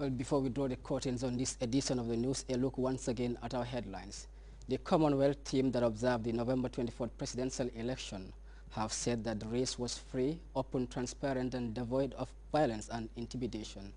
Well, before we draw the curtains on this edition of the news, a look once again at our headlines. The Commonwealth team that observed the November 24th presidential election have said that the race was free, open, transparent, and devoid of violence and intimidation.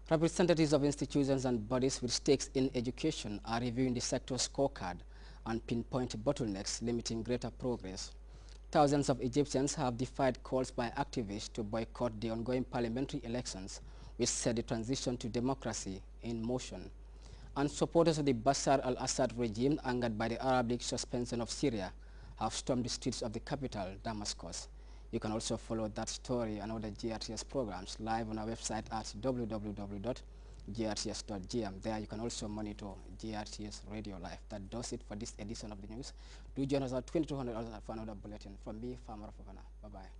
Representatives of institutions and bodies with stakes in education are reviewing the sector's scorecard and pinpoint bottlenecks limiting greater progress. Thousands of Egyptians have defied calls by activists to boycott the ongoing parliamentary elections, which set the transition to democracy in motion. And supporters of the Bashar al-Assad regime, angered by the Arab League suspension of Syria, have stormed the streets of the capital, Damascus. You can also follow that story and other GRTS programs live on our website at www.grts.gm. There you can also monitor GRTS Radio Live. That does it for this edition of the news. Do join us at 2200 for another bulletin. From me, Farmer Fofana. Bye-bye.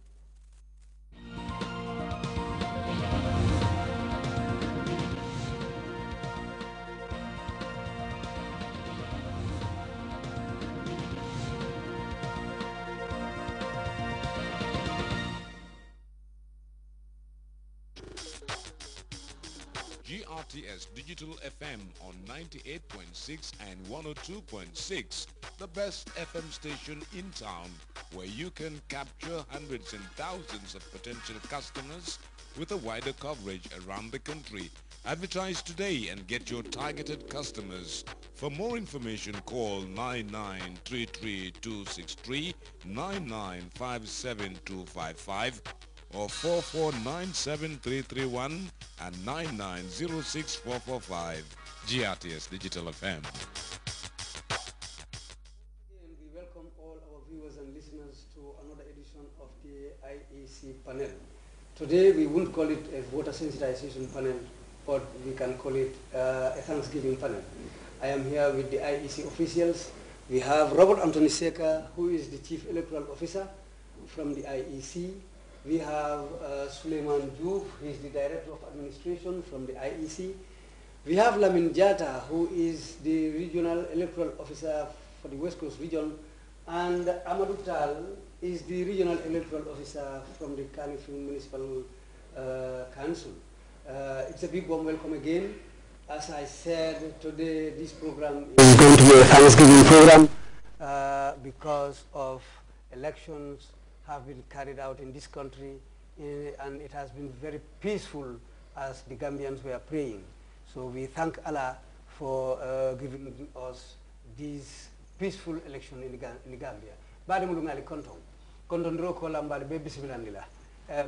GRTS Digital FM on 98.6 and 102.6, the best FM station in town, where you can capture hundreds and thousands of potential customers with a wider coverage around the country. Advertise today and get your targeted customers. For more information, call 9933263, 9957255, or 4497331 and 9906445. GRTS Digital FM. And we welcome all our viewers and listeners to another edition of the IEC panel. Today we won't call it a voter sensitization panel, but we can call it a Thanksgiving panel. I am here with the IEC officials. We have Robert Anthony Seka, who is the Chief Electoral Officer from the IEC. We have Suleiman Diouf, who is the Director of Administration from the IEC. We have Lamin Jata, who is the Regional Electoral Officer for the West Coast region, and Amadou Tal is the Regional Electoral Officer from the Kanifing Municipal Council. It's a big warm welcome again. As I said, today this program is going to be a Thanksgiving program because of elections have been carried out in this country, and it has been very peaceful as the Gambians were praying. So we thank Allah for giving us this peaceful election in the Gambia. Bade mu lungali konton ro ko lambal be bismillah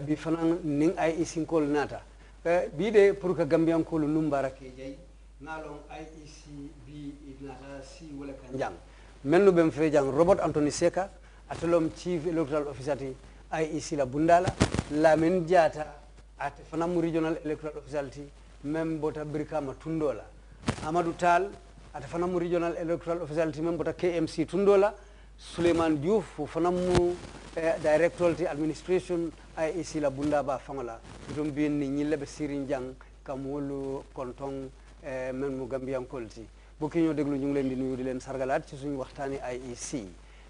bi fanan ning ay isin kol nata bi de pour que Gambian ko lu mbarake jey nalon IEC bi idnata si wala kanjang melnu bem fe jang Robert Anthony Seka atolom Chief Electoral Officer ti IEC la Bundala, Lamin Jata at Fanam Regional Electoral Officer ti Membota Brikama Tundola, Amadou Tal at Fanam Regional Electoral Officer ti Membota KMC Tundola, Suleiman Diouf Fanamu Director ti Administration IEC la Bundaba Fangala, bitum bin ni nyilebe sirinjang kamulu kontong menmu Gambian kolti. Bokki ñoo déglu ñu ngi leen di nuyu di leen sargalaat ci suñu waxtaani IEC.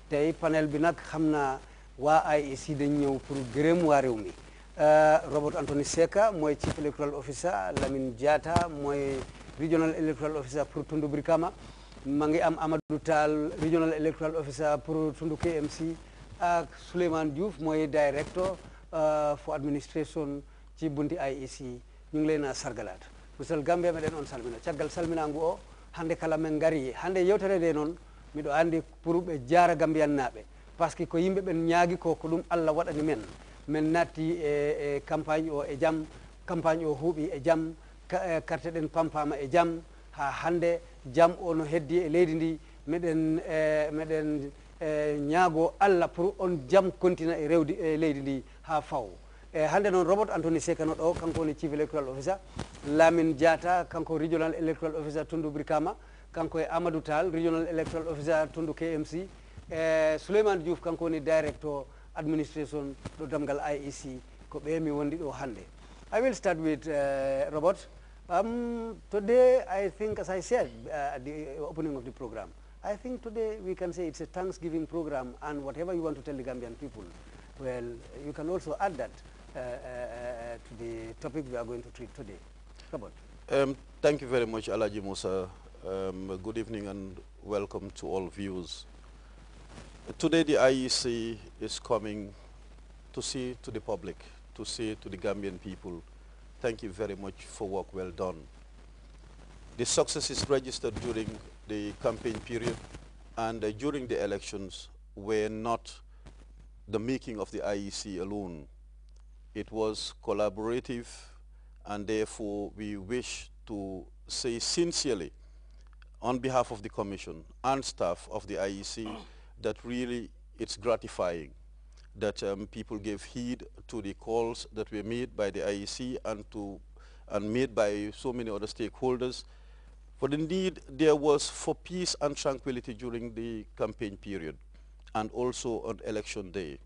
Tey panel bi nag xam naa waa IEC dañ ñëw pour gërëm waa réew mi Robert Anthony Seka mooy Chief Electoral Officer, Lamin Diatta mooy Regional Electoral Officer pour Tundu Brikama, ma ngi am Amadou Tal Regional Electoral Officer pour Tundu KMC, ak Souleymane Diouf mooy Director for Administration ci bunti IEC. ñu ngi leen a sargalaat musal Gambia meɗen on salmina caggal salminangu o hande kala men ngari hande yewtere de noon miɗo andi pour ɓe jara Gambiyannaɓe par ce que ko yimɓe ɓen ñaagui ko ɗum Allah waɗani men natti e campagne o e jaam, campagne o huuɓi e jaam, carte ɗen pampama e jaam, ha hande jaam o no heddi e leydi ndi meɗen ñaago Allah pour on jaam continue e rewdi e leydi ndi ha faw. Hande noon Robert Anthony Seka no ɗo kanko woni Chief Electoral Officer, Lamin Diatta kanko Regional Electoral Officer Tundu Brikama, kanko e Amadou Tal Regional Electoral Officer Tundu KMC, Souleymane Diouf kanko woni Director Administration ɗo damgal IEC ko ɓe mi wondi ɗo hande. I will start with Robert. Today I think, as I said at the opening of the program, I think today we can say it's a Thanksgiving program, and whatever you want to tell the Gambian people, well, you can also add that to the topic we are going to treat today. Robert. Thank you very much, Alaji Musa. Good evening and welcome to all viewers. Today the IEC is coming to say to the public, to say to the Gambian people, thank you very much for work well done. The successes registered during the campaign period and during the elections were not the making of the IEC alone. It was collaborative, and therefore we wish to say sincerely on behalf of the Commission and staff of the IEC that really it's gratifying that people gave heed to the calls that were made by the IEC and made by so many other stakeholders. For indeed, there was for peace and tranquility during the campaign period and also on election day.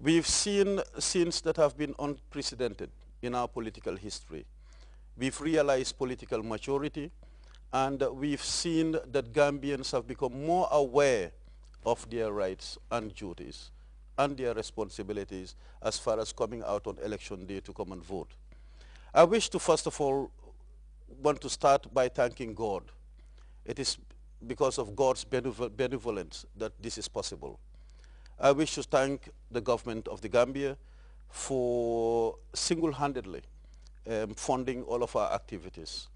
We've seen scenes that have been unprecedented in our political history. We've realized political maturity, and we've seen that Gambians have become more aware of their rights and duties and their responsibilities as far as coming out on election day to come and vote. I wish to first of all want to start by thanking God. It is because of God's benevolence that this is possible. I wish to thank the government of the Gambia for single-handedly funding all of our activities.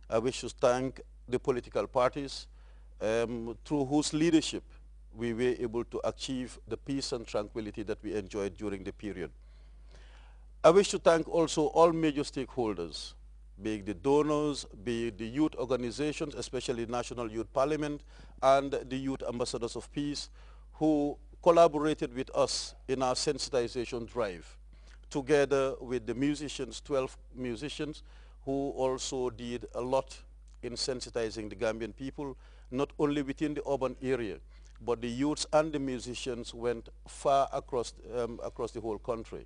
I wish to thank the political parties through whose leadership we were able to achieve the peace and tranquility that we enjoyed during the period. I wish to thank also all major stakeholders, be it the donors, be it the youth organizations, especially National Youth Parliament and the Youth Ambassadors of Peace, who collaborated with us in our sensitization drive, together with the musicians, 12 musicians, who also did a lot in sensitizing the Gambian people, not only within the urban area, but the youths and the musicians went far across the whole country.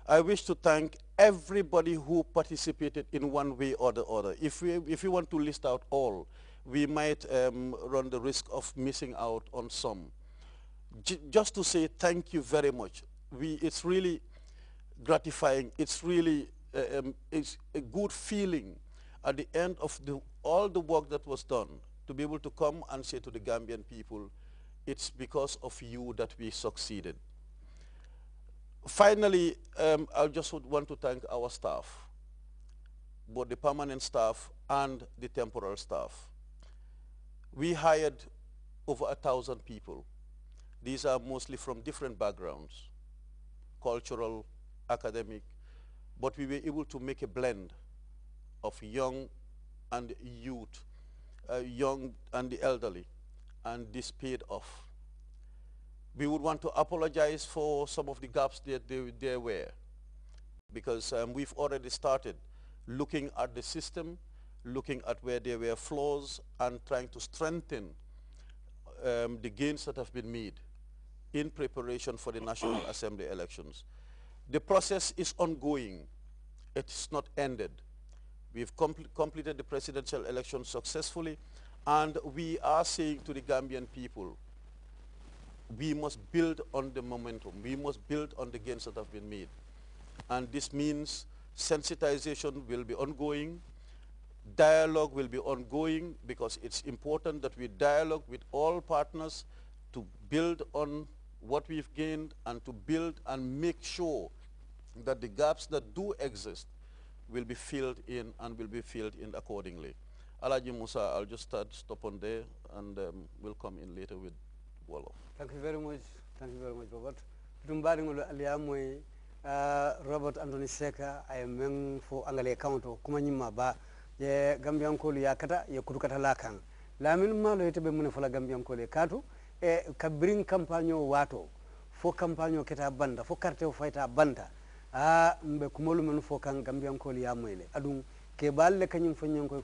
I wish to thank everybody who participated in one way or the other. If we want to list out all, we might run the risk of missing out on some. Just to say thank you very much. It's really gratifying. It's really it's a good feeling at the end of all the work that was done to be able to come and say to the Gambian people, it's because of you that we succeeded. Finally, I just would want to thank our staff, both the permanent staff and the temporal staff. We hired over 1,000 people. These are mostly from different backgrounds, cultural, academic, but we were able to make a blend of young and youth, young and the elderly, and this paid off. We would want to apologize for some of the gaps that there were, because we've already started looking at the system, looking at where there were flaws, and trying to strengthen the gains that have been made in preparation for the National Assembly elections. The process is ongoing. It's not ended. We've completed the presidential election successfully, and we are saying to the Gambian people, we must build on the momentum. We must build on the gains that have been made. And this means sensitization will be ongoing, dialogue will be ongoing, because it's important that we dialogue with all partners to build on what we've gained and to build and make sure that the gaps that do exist will be filled in and will be filled in accordingly. Alaji Musa, I'll just stop on there, and we'll come in later with Wolof. Thank you very much. Thank you very much, Robert. Tumbari ngolo aliamoy Robert Anthony Seka ay meng fo angale counto kuma nyima ba ye Gambian ko ya kata ye kudukata lakang. Lamin malo yete be mun fola Gambian ko le katu e kabring campagne wato fo campagne keta banda fo carte fayta banda mbe kumolu men fo kan Gambian ko ya moyle adum ke balle kanyum fo nyen ko